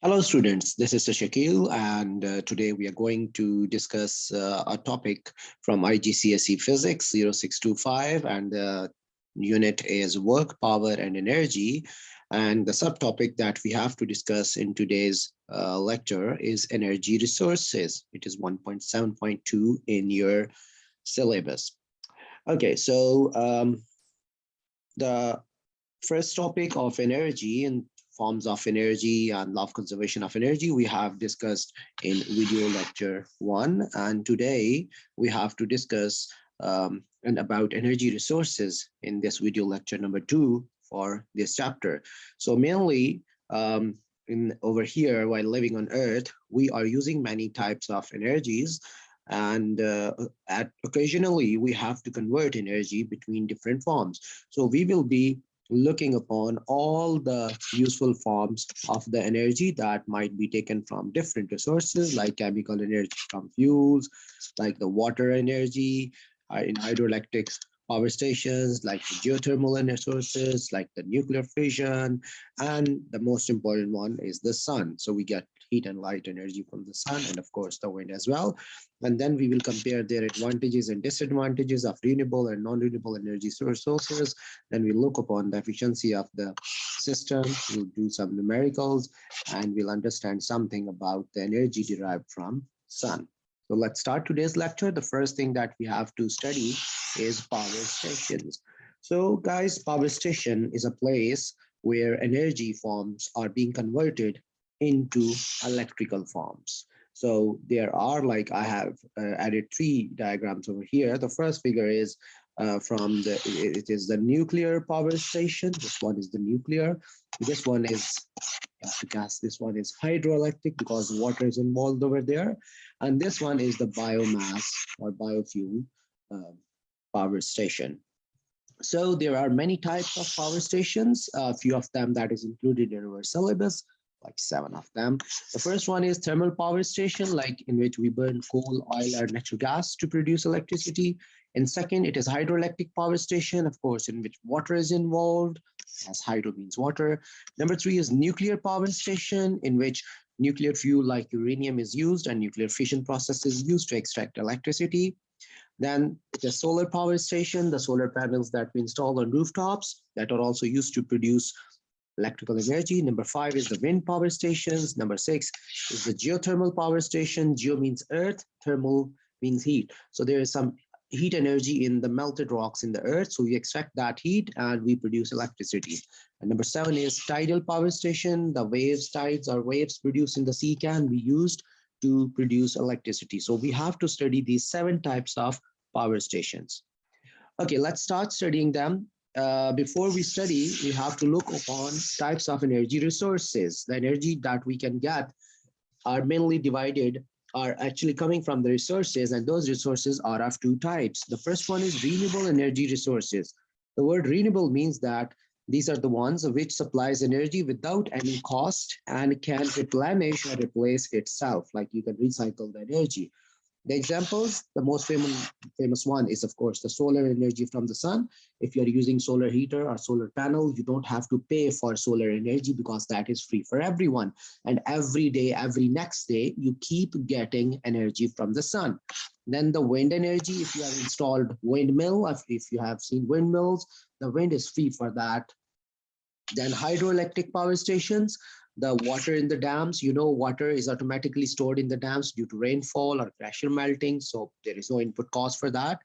Hello, students. This is Shakil, and today we are going to discuss a topic from Igcse Physics 0625, and the unit is work, power, and energy. And the subtopic that we have to discuss in today's lecture is energy resources. It is 1.7.2 in your syllabus. Okay, so the first topic of energy and forms of energy and law of conservation of energy we have discussed in video lecture 1, and today we have to discuss and about energy resources in this video lecture number 2 for this chapter. So mainly in over here, while living on earth, we are using many types of energies, and occasionally we have to convert energy between different forms. So we will be looking upon all the useful forms of the energy that might be taken from different resources, like chemical energy from fuels, like the water energy in hydroelectric power stations, like the geothermal energy sources, like the nuclear fission, and the most important one is the sun. So we get heat and light energy from the sun, and of course the wind as well. And then we will compare their advantages and disadvantages of renewable and non-renewable energy sources. Then we look upon the efficiency of the system, we'll do some numericals, and we'll understand something about the energy derived from sun. So let's start today's lecture. The first thing that we have to study is power stations. So guys, power station is a place where energy forms are being converted into electrical forms. So there are, like, I have added 3 diagrams over here. The first figure is from it is the nuclear power station. This one is the nuclear. This one is gas. This one is hydroelectric because water is involved over there. And this one is the biomass or biofuel uh, power station. So there are many types of power stations, a few of them that is included in our syllabus, like 7 of them. The first one is thermal power station, like in which we burn coal, oil, or natural gas to produce electricity. And second, it is hydroelectric power station, of course, in which water is involved, as hydro means water. Number 3 is nuclear power station, in which nuclear fuel like uranium is used and nuclear fission process is used to extract electricity. Then the solar power station, the solar panels that we install on rooftops that are also used to produce electrical energy. Number 5 is the wind power stations. Number 6 is the geothermal power station. Geo means earth, thermal means heat. So there is some heat energy in the melted rocks in the earth. So we extract that heat and we produce electricity. And number 7 is tidal power station. The waves, tides or waves produced in the sea can be used to produce electricity. So we have to study these 7 types of power stations. Okay, let's start studying them. Before we study, we have to look upon types of energy resources. The energy that we can get are mainly divided, are actually coming from the resources, and those resources are of 2 types. The first one is renewable energy resources. The word renewable means that these are the ones which supplies energy without any cost and can replenish or replace itself, like you can recycle the energy. The examples, the most famous one is, of course, the solar energy from the sun. If you're using solar heater or solar panel, you don't have to pay for solar energy because that is free for everyone. And every day, every next day, you keep getting energy from the sun. Then the wind energy, if you have installed windmill, if you have seen windmills, the wind is free for that. Then hydroelectric power stations, the water in the dams, water is automatically stored in the dams due to rainfall or glacier melting. So there is no input cost for that.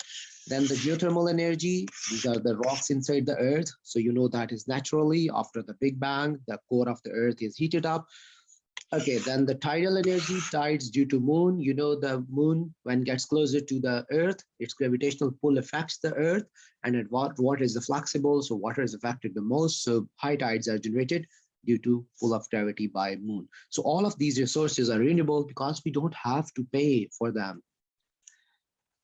Then the geothermal energy, these are the rocks inside the earth. So that is naturally after the Big Bang, the core of the earth is heated up. Okay, then the tidal energy, tides due to moon. The moon, when it gets closer to the earth, its gravitational pull affects the earth, and water is the flexible, so water is affected the most. So high tides are generated due to pull of gravity by moon. So all of these resources are renewable because we don't have to pay for them.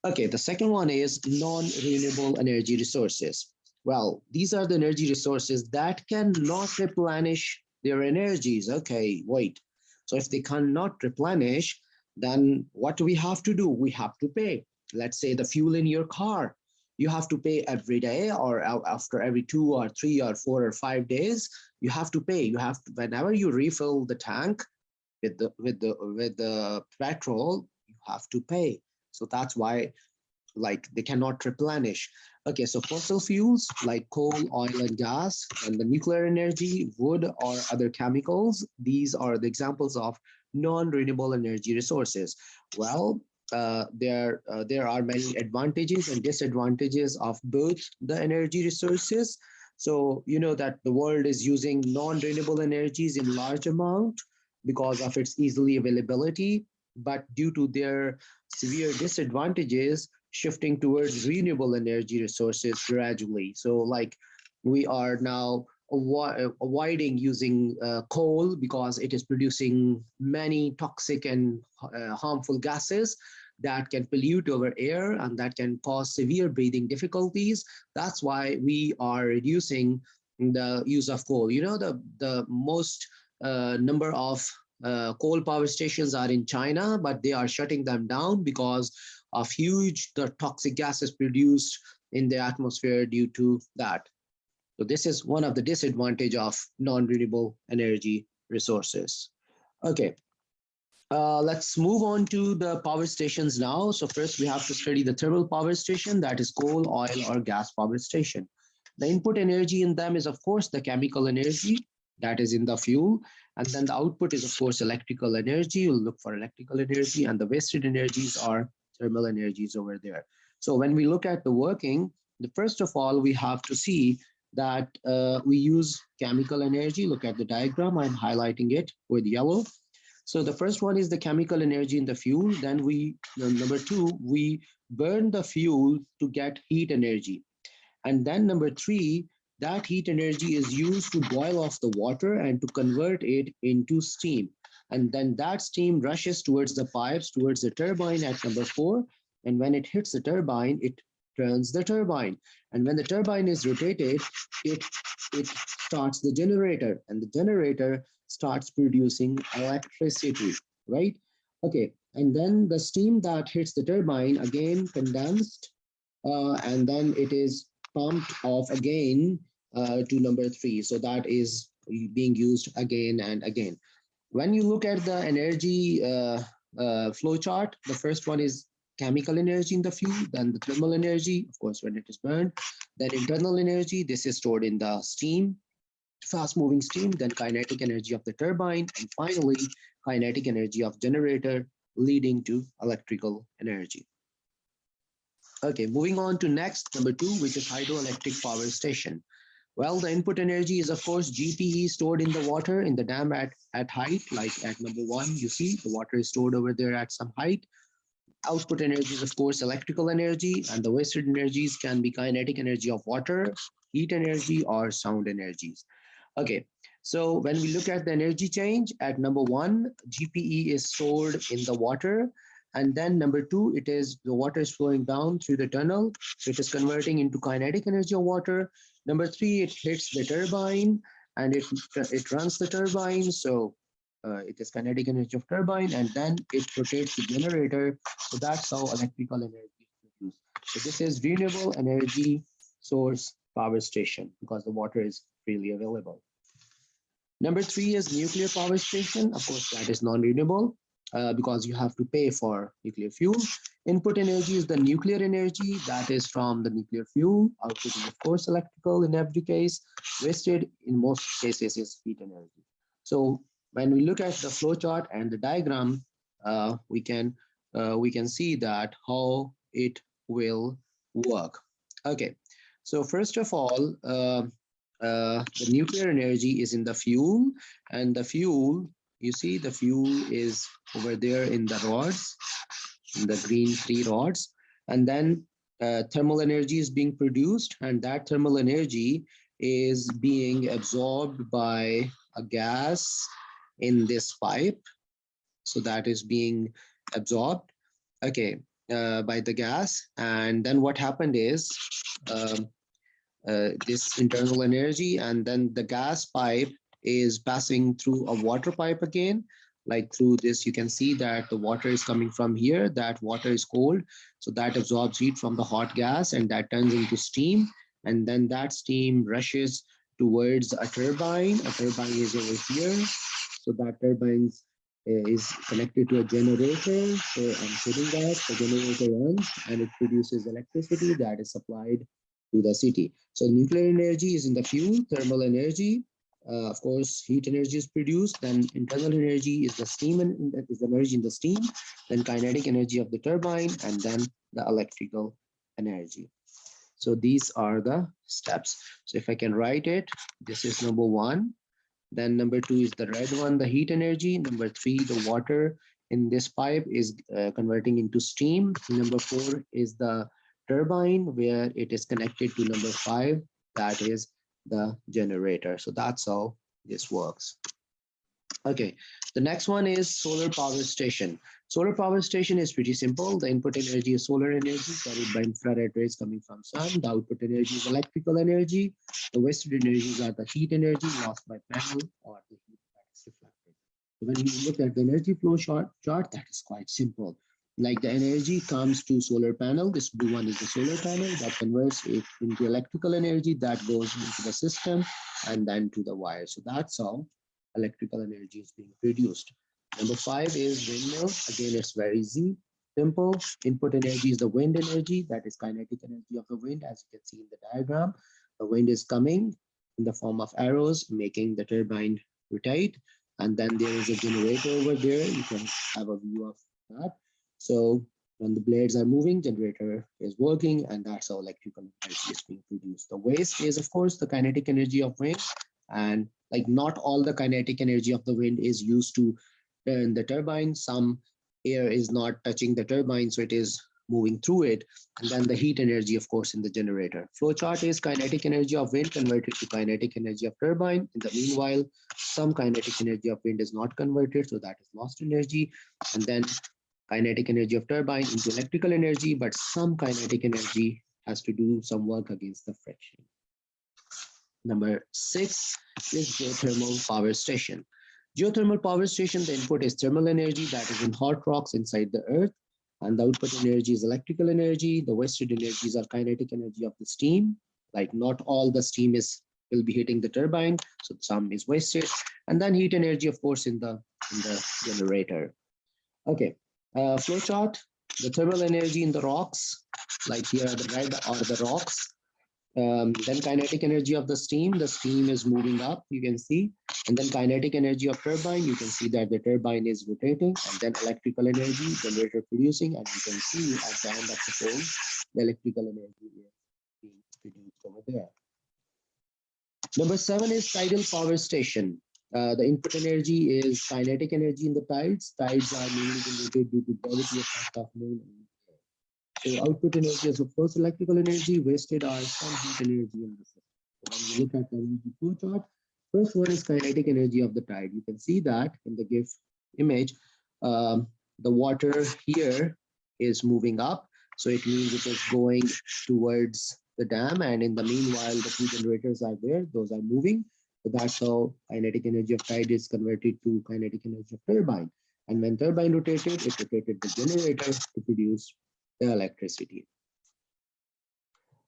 Okay, the second one is non-renewable energy resources. Well, these are the energy resources that cannot replenish their energies. Okay, wait. So if they cannot replenish, then what do we have to do? We have to pay. Let's say the fuel in your car. You have to pay every day or after every 2 or 3 or 4 or 5 days. You have to pay. You have to, whenever you refill the tank, with the petrol, you have to pay. So that's why, like, they cannot replenish. Okay, so fossil fuels like coal, oil, and gas, and the nuclear energy, wood, or other chemicals, these are the examples of non-renewable energy resources. Well, there are many advantages and disadvantages of both the energy resources. So you know that the world is using non-renewable energies in large amount because of its easily availability, but due to their severe disadvantages, shifting towards renewable energy resources gradually. So, like, we are now avoiding using coal because it is producing many toxic and harmful gases that can pollute our air and that can cause severe breathing difficulties. That's why we are reducing the use of coal. You know, the most number of coal power stations are in China, but they are shutting them down because of huge the toxic gases produced in the atmosphere due to that. So this is one of the disadvantage of non-renewable energy resources. Okay, let's move on to the power stations now. So first we have to study the thermal power station, that is coal, oil, or gas power station. The input energy in them is, of course, the chemical energy that is in the fuel. And then the output is, of course, electrical energy. You'll look for electrical energy, and the wasted energies are thermal energies over there. So when we look at the working, the first of all, we have to see that we use chemical energy. Look at the diagram. I'm highlighting it with yellow. So the first one is the chemical energy in the fuel. Then number two, we burn the fuel to get heat energy. And then number three, that heat energy is used to boil off the water and to convert it into steam. And then that steam rushes towards the pipes, towards the turbine at number four. And when it hits the turbine, it turns the turbine. And when the turbine is rotated, it, it starts the generator, and the generator starts producing electricity, right? Okay, and then the steam that hits the turbine again condensed, and then it is pumped off again to number three. So that is being used again and again. When you look at the energy flow chart, the first one is chemical energy in the fuel, then the thermal energy, of course, when it is burned, then internal energy, this is stored in the steam, fast moving steam, then kinetic energy of the turbine, and finally, kinetic energy of generator, leading to electrical energy. Okay, moving on to next, number two, which is hydroelectric power station. Well, the input energy is, of course, GPE stored in the water in the dam at height, like at number one, you see the water is stored over there at some height. Output energy is, of course, electrical energy, and the wasted energies can be kinetic energy of water, heat energy, or sound energies. Okay, so when we look at the energy change, at number one, GPE is stored in the water. And then number two, it is the water is flowing down through the tunnel. So it is converting into kinetic energy of water. Number three, it hits the turbine and it runs the turbine. So it is kinetic energy of turbine, and then it rotates the generator. So that's how electrical energy is produced. So this is renewable energy source power station because the water is freely available. Number three is nuclear power station. Of course, that is non-renewable because you have to pay for nuclear fuel. Input energy is the nuclear energy that is from the nuclear fuel. Output is, of course, electrical in every case. Wasted in most cases is heat energy. So when we look at the flow chart and the diagram, we can see that how it will work. Okay, so first of all, the nuclear energy is in the fuel, and the fuel, you see the fuel is over there in the rods, in the green three rods, and then thermal energy is being produced, and that thermal energy is being absorbed by a gas in this pipe. So that is being absorbed, okay, by the gas. And then what happened is um, this internal energy, and then the gas pipe is passing through a water pipe again. Like through this, you can see that the water is coming from here. That water is cold, so that absorbs heat from the hot gas, and that turns into steam. And then that steam rushes towards a turbine. A turbine is over here. So that turbine's is connected to a generator. So I'm putting that, the generator runs and it produces electricity that is supplied to the city. So nuclear energy is in the fuel, thermal energy, of course, heat energy is produced, then internal energy is the steam and is the energy in the steam, then kinetic energy of the turbine, and then the electrical energy. So these are the steps. So if I can write it, this is number one. Then number two is the red one, the heat energy. Number three, the water in this pipe is converting into steam. Number four is the turbine where it is connected to number five, that is the generator. So that's how this works. Okay, the next one is solar power station. Solar power station is pretty simple. The input energy is solar energy carried by infrared rays coming from sun. The output energy is electrical energy. The wasted energies are the heat energy lost by panel or the heat that is reflected. So when you look at the energy flow chart, that is quite simple. Like the energy comes to solar panel. This blue one is the solar panel that converts it into electrical energy that goes into the system and then to the wire. So that's how electrical energy is being produced. Number five is windmill. Again, it's very easy, simple. Input energy is the wind energy, that is kinetic energy of the wind, as you can see in the diagram. The wind is coming in the form of arrows, making the turbine rotate. And then there is a generator over there. You can have a view of that. So when the blades are moving, generator is working, and that's how electrical energy is being produced. The waste is, of course, the kinetic energy of wind, and like not all the kinetic energy of the wind is used to turn the turbine. Some air is not touching the turbine, so it is moving through it. And then the heat energy, of course, in the generator. Flow chart is kinetic energy of wind converted to kinetic energy of turbine. In the meanwhile, some kinetic energy of wind is not converted, so that is lost energy. And then kinetic energy of turbine into electrical energy, but some kinetic energy has to do some work against the friction. Number six is geothermal power station. Geothermal power station, the input is thermal energy that is in hot rocks inside the earth, and the output energy is electrical energy. The wasted energies are kinetic energy of the steam. Like not all the steam will be hitting the turbine, so some is wasted. And then heat energy, of course, in the generator. Okay, flow chart, the thermal energy in the rocks, like here are the red are the rocks, then kinetic energy of the steam is moving up, you can see. And then kinetic energy of turbine, you can see that the turbine is rotating. And then electrical energy, generator producing. And you can see at the end of the pole, the electrical energy is being produced over there. Number seven is tidal power station. The input energy is kinetic energy in the tides. Tides are mainly generated due to gravity effect of moon and so output energy is of course electrical energy, wasted are some heat energy in the system. So when you look at the energy flow chart, first one is kinetic energy of the tide. You can see that in the GIF image, the water here is moving up. So it means it is going towards the dam, and in the meanwhile, the two generators are there, those are moving. So that's how kinetic energy of tide is converted to kinetic energy of turbine. And when turbine rotated, it rotated the generator to produce the electricity.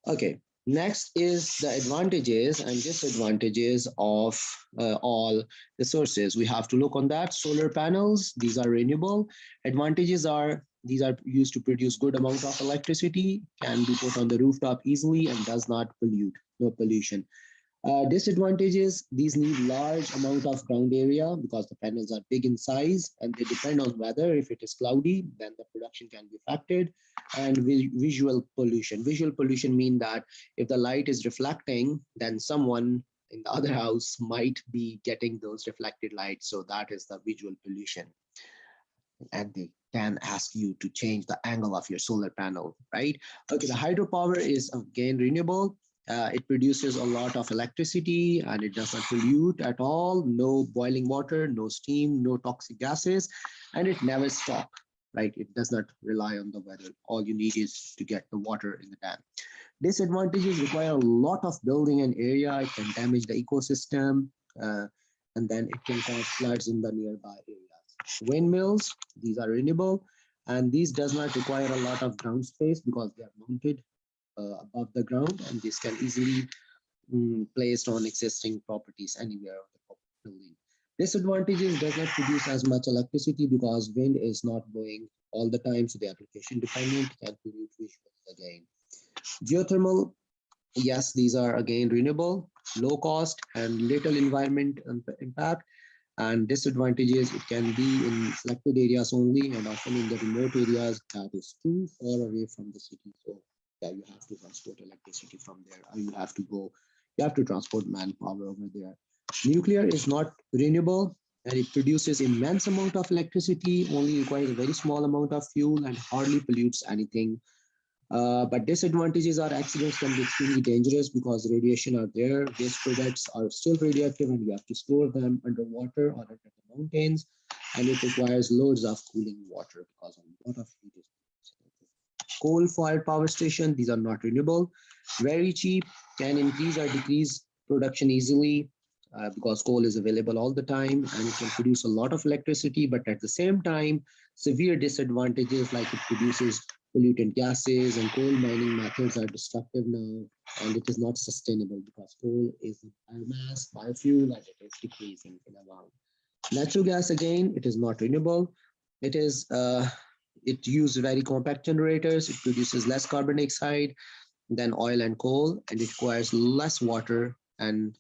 Okay, next is the advantages and disadvantages of all the sources. We have to look on that. Solar panels, these are renewable. Advantages are these are used to produce good amount of electricity, can be put on the rooftop easily and does not pollute, no pollution. Disadvantages, these need large amount of ground area because the panels are big in size and they depend on weather. If it is cloudy, then the production can be affected. And visual pollution. Visual pollution mean that if the light is reflecting, then someone in the other house might be getting those reflected lights. So that is the visual pollution. And they can ask you to change the angle of your solar panel, right? Okay, the hydropower is again renewable. It produces a lot of electricity and it does not pollute at all. No boiling water, no steam, no toxic gases, and it never stops, right? It does not rely on the weather. All you need is to get the water in the dam. Disadvantages require a lot of building and area. It can damage the ecosystem, and then it can cause floods in the nearby areas. Windmills, these are renewable, and these does not require a lot of ground space because they are mounted above the ground, and this can easily placed on existing properties anywhere of the building. Disadvantages does not produce as much electricity because wind is not blowing all the time, so the application dependent can pollute visuals again. Geothermal, yes, these are again renewable, low cost, and little environment impact. And disadvantages, it can be in selected areas only, and often in the remote areas that is too far away from the city. So yeah, you have to transport electricity from there, or you have to transport manpower over there. Nuclear is not renewable, and it produces immense amount of electricity, only requires a very small amount of fuel and hardly pollutes anything. But disadvantages are accidents can be extremely dangerous because radiation are there. These products are still radioactive and you have to store them underwater or under the mountains. And it requires loads of cooling water because a lot of heat is coal-fired power station. These are not renewable. Very cheap, can increase or decrease production easily because coal is available all the time and it can produce a lot of electricity. But at the same time, severe disadvantages like it produces pollutant gases and coal mining methods are destructive now, and it is not sustainable because coal is a biomass, biofuel, and it is decreasing in amount. Natural gas, again, it is not renewable. It is it uses very compact generators. It produces less carbon dioxide than oil and coal, and it requires less water and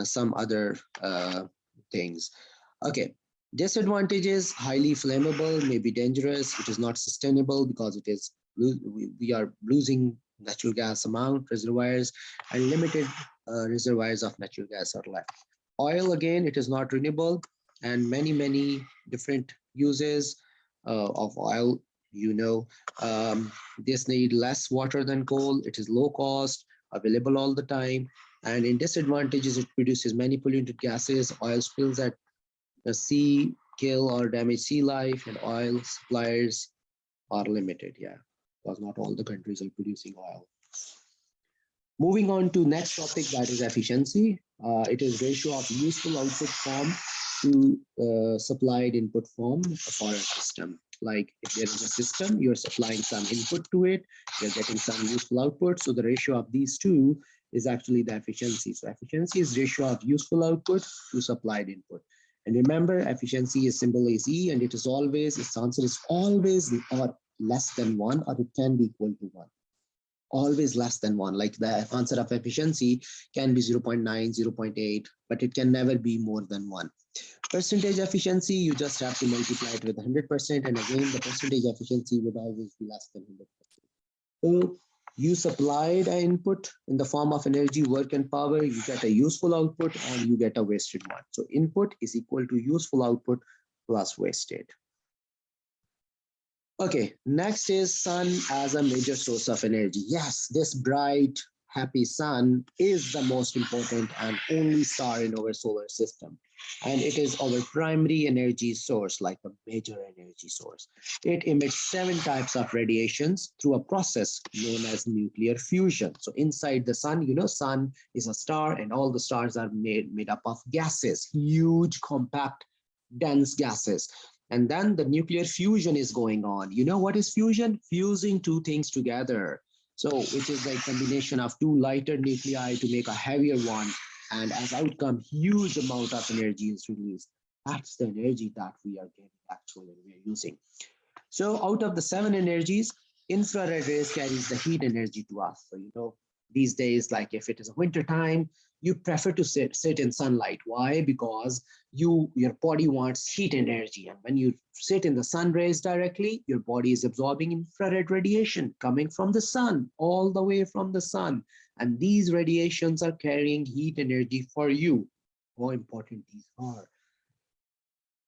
some other things. Okay, disadvantages, highly flammable, may be dangerous. It is not sustainable because it is we are losing natural gas amount reservoirs and limited reservoirs of natural gas are left. Oil, again, it is not renewable and many different uses of oil, you know. This need less water than coal. It is low cost, available all the time. And in disadvantages, it produces many polluted gases. Oil spills at the sea kill or damage sea life, and oil suppliers are limited. Yeah, because not all the countries are producing oil. Moving on to next topic, that is efficiency. It is ratio of useful output form to supplied input form for a system. Like if there is a system, you're supplying some input to it, you're getting some useful output. So the ratio of these two is actually the efficiency. So efficiency is ratio of useful output to supplied input. And remember, efficiency is symbol is E, and it is always, its answer is always or less than 1, or it can be equal to 1. Always less than 1. Like the answer of efficiency can be 0.9, 0.8, but it can never be more than 1. Percentage efficiency, you just have to multiply it with 100%, and again, the percentage efficiency would always be less than 100%. So you supplied an input in the form of energy, work, and power, you get a useful output, and you get a wasted one. So input is equal to useful output plus wasted. Okay, next is sun as a major source of energy. Yes, this bright, happy sun is the most important and only star in our solar system. And it is our primary energy source, like a major energy source. It emits 7 types of radiations through a process known as nuclear fusion. So inside the sun, you know, sun is a star and all the stars are made up of gases, huge, compact, dense gases. And then the nuclear fusion is going on. You know what is fusion? Fusing two things together. So which is like combination of two lighter nuclei to make a heavier one. And as outcome, huge amount of energy is released. That's the energy that we are getting actually we are using. So out of the 7 energies, infrared rays carries the heat energy to us. So, you know, these days, like if it is a winter time, you prefer to sit in sunlight. Why? Because your body wants heat energy. And when you sit in the sun rays directly, your body is absorbing infrared radiation coming from the sun, all the way from the sun. And these radiations are carrying heat energy for you. How important these are.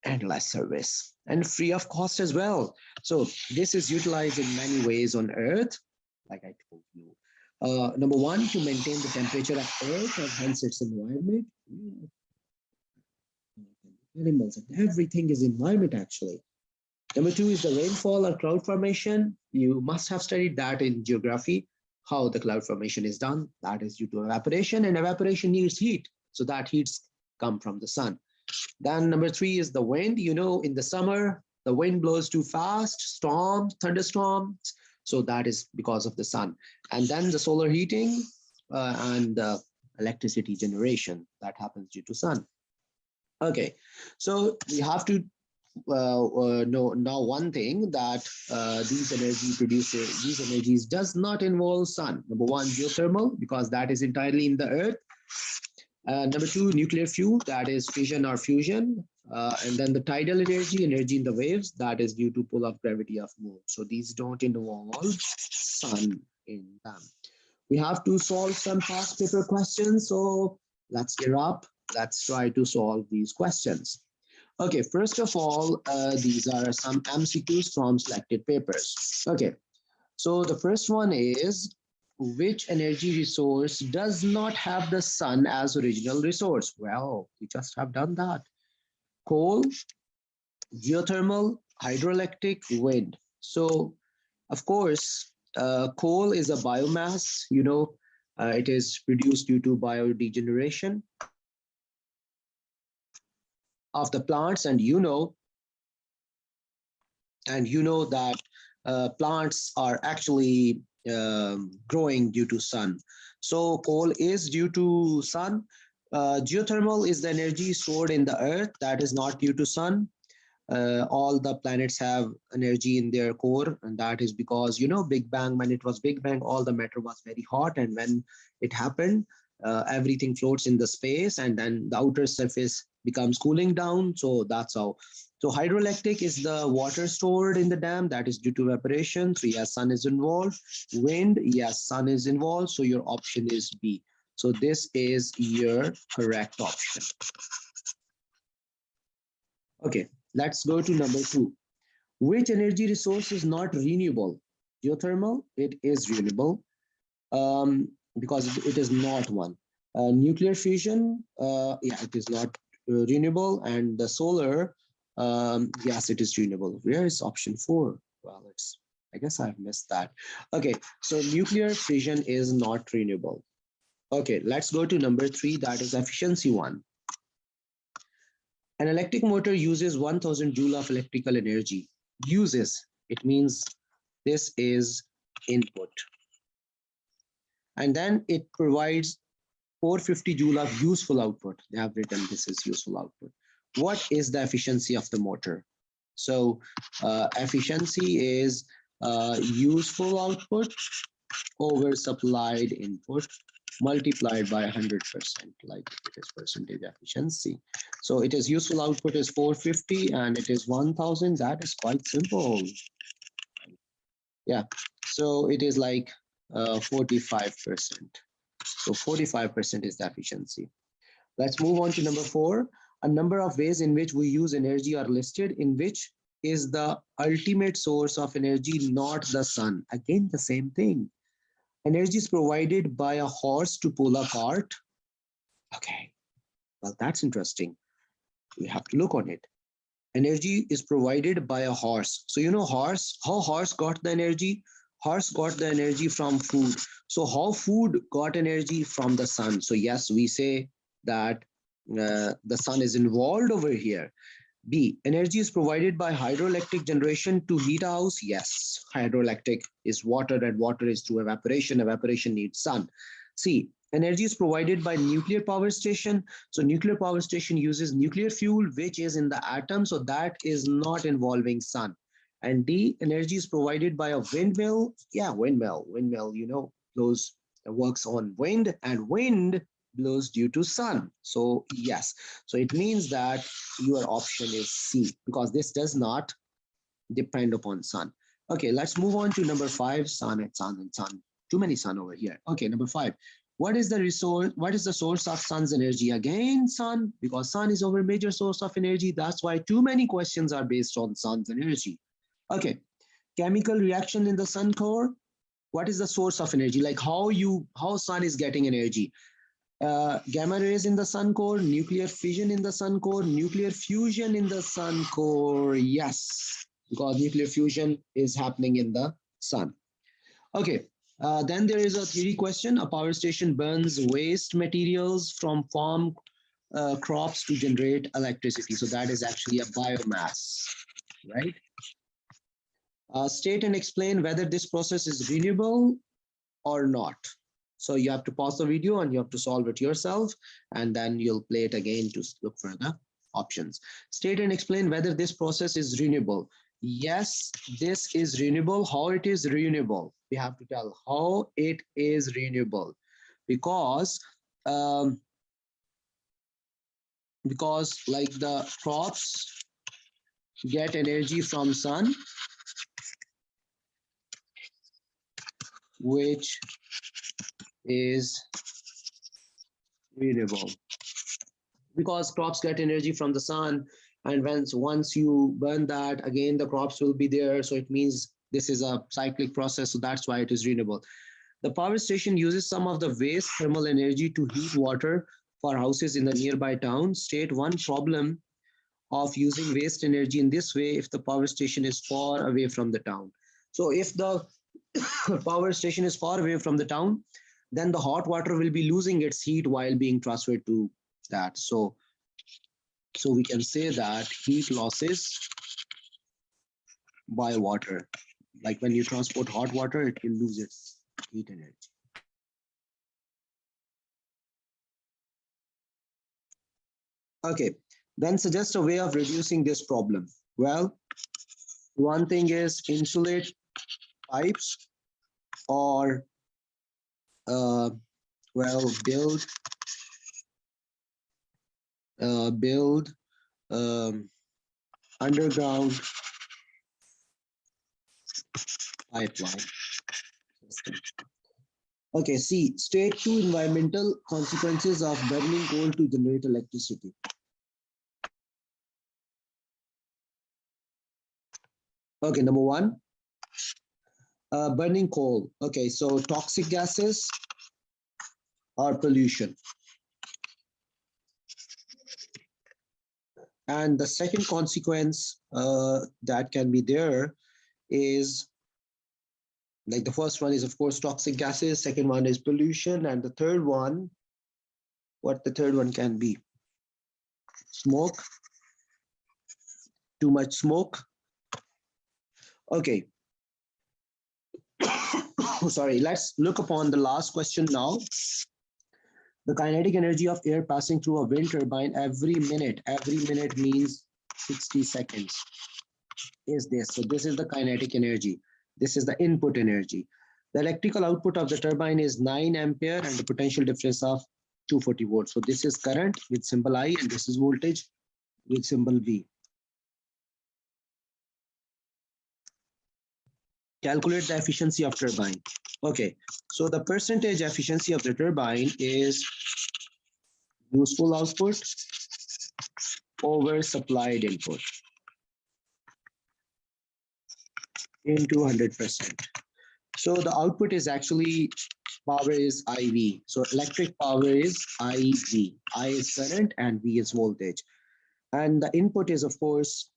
And less service and free of cost as well. So this is utilized in many ways on Earth, like I told you. Number 1, to maintain the temperature of Earth and hence its environment. Animals and everything is environment actually. Number 2 is the rainfall or cloud formation. You must have studied that in geography, how the cloud formation is done. That is due to evaporation, and evaporation needs heat. So that heats come from the sun. Then number 3 is the wind. You know, in the summer, the wind blows too fast, storms, thunderstorms. So that is because of the sun. And then the solar heating and electricity generation that happens due to sun. Okay, so we have to know now one thing that these energies does not involve sun. Number one, geothermal, because that is entirely in the earth. Number two, nuclear fuel, that is fission or fusion. And then the tidal energy, energy in the waves, that is due to pull of gravity of moon. So these don't involve sun in them. We have to solve some past paper questions. So let's gear up. Let's try to solve these questions. Okay, first of all, these are some MCQs from selected papers. Okay, so the first one is, which energy resource does not have the sun as original resource? Well, we just have done that. Coal, geothermal, hydroelectric, wind. So, of course, coal is a biomass, it is produced due to biodegeneration of the plants, and that plants are actually growing due to sun. So coal is due to sun. Geothermal is the energy stored in the earth that is not due to sun. All the planets have energy in their core, and that is because Big Bang, when it was Big Bang, all the matter was very hot, and when it happened, everything floats in the space, and then the outer surface becomes cooling down. So that's how. So hydroelectric is the water stored in the dam, that is due to evaporation. So yes, sun is involved. Wind, yes, sun is involved. So your option is B. So this is your correct option. Okay, let's go to number 2. Which energy resource is not renewable? Geothermal, it is renewable because it is not one. Nuclear fusion, yeah, it is not renewable. And the solar, yes, it is renewable. Where is option 4? Well, I guess I've missed that. Okay, so nuclear fission is not renewable. Okay, let's go to number 3, that is efficiency 1. An electric motor uses 1000 joule of electrical energy. Uses, it means this is input. And then it provides 450 joule of useful output. They have written this is useful output. What is the efficiency of the motor? So efficiency is useful output over supplied input multiplied by 100%, like it is percentage efficiency. So it is useful output is 450 and it is 1000. That is quite simple. Yeah, so it is like 45%. So 45% is the efficiency. Let's move on to number 4. A number of ways in which we use energy are listed, in which is the ultimate source of energy not the sun. Again, the same thing. Energy is provided by a horse to pull a cart. Okay, well, that's interesting. We have to look on it. Energy is provided by a horse. So horse, how horse got the energy? Horse got the energy from food. So how food got energy? From the sun. So yes, we say that the sun is involved over here. B, energy is provided by hydroelectric generation to heat a house. Yes, hydroelectric is water and water is through evaporation. Evaporation needs sun. C, energy is provided by nuclear power station. So nuclear power station uses nuclear fuel, which is in the atom. So that is not involving sun. And D, energy is provided by a windmill. Yeah, windmill, blows, works on wind, and wind blows due to sun. So yes, so it means that your option is C, because this does not depend upon sun. Okay, let's move on to number 5, sun and sun and sun. Too many sun over here. Okay, number 5. What is the resource? What is the source of sun's energy? Again, sun, because sun is our major source of energy. That's why too many questions are based on sun's energy. Okay, chemical reaction in the sun core. What is the source of energy? Like how sun is getting energy? Gamma rays in the sun core, nuclear fission in the sun core, nuclear fusion in the sun core. Yes, because nuclear fusion is happening in the sun. Okay, then there is a theory question. A power station burns waste materials from farm crops to generate electricity. So that is actually a biomass, right? State and explain whether this process is renewable or not. So you have to pause the video and you have to solve it yourself, and then you'll play it again to look further options. State and explain whether this process is renewable. Yes, this is renewable. How it is renewable? We have to tell how it is renewable, because um, like the crops get energy from sun, which is renewable, because crops get energy from the sun, and once you burn that, again the crops will be there, so it means this is a cyclic process, so that's why it is renewable. The power station uses some of the waste thermal energy to heat water for houses in the nearby town. State one problem of using waste energy in this way if the power station is far away from the town. So if the power station is far away from the town, then the hot water will be losing its heat while being transferred to that. So we can say that heat losses by water, like when you transport hot water, it will lose its heat energy. Okay, then suggest a way of reducing this problem. Well, one thing is insulate pipes, or build underground pipeline system. Okay, C, state two environmental consequences of burning coal to generate electricity. Okay, number one, burning coal. Okay, so toxic gases or pollution. And the second consequence that can be there is, like the first one is of course toxic gases, second one is pollution, and the third one, what the third one can be? Smoke, too much smoke. Okay. Sorry, let's look upon the last question now. The kinetic energy of air passing through a wind turbine every minute means 60 seconds is this. So this is the kinetic energy. This is the input energy. The electrical output of the turbine is 9 ampere and the potential difference of 240 volts. So this is current with symbol I, and this is voltage with symbol V. Calculate the efficiency of turbine. Okay, so the percentage efficiency of the turbine is useful output over supplied input into 100%. So the output is actually, power is IV. So electric power is IV. I is current and V is voltage. And the input is of course,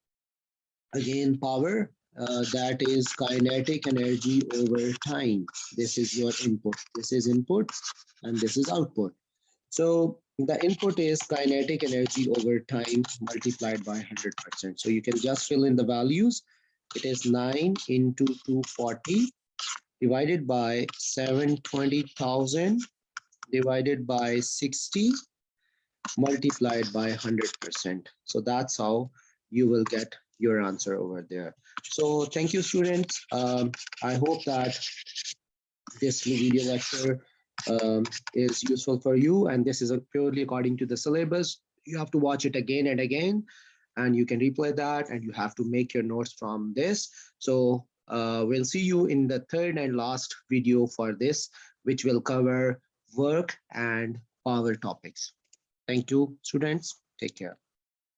again, power. That is kinetic energy over time. This is your input. This is input and this is output. So the input is kinetic energy over time multiplied by 100%. So you can just fill in the values. It is 9 into 240 divided by 720,000 divided by 60 multiplied by 100%. So that's how you will get your answer over there. So thank you, students. I hope that this video lecture is useful for you, and this is purely according to the syllabus. You have to watch it again and again, and you can replay that, and you have to make your notes from this. So we'll see you in the third and last video for this, which will cover work and power topics. Thank you, students. Take care.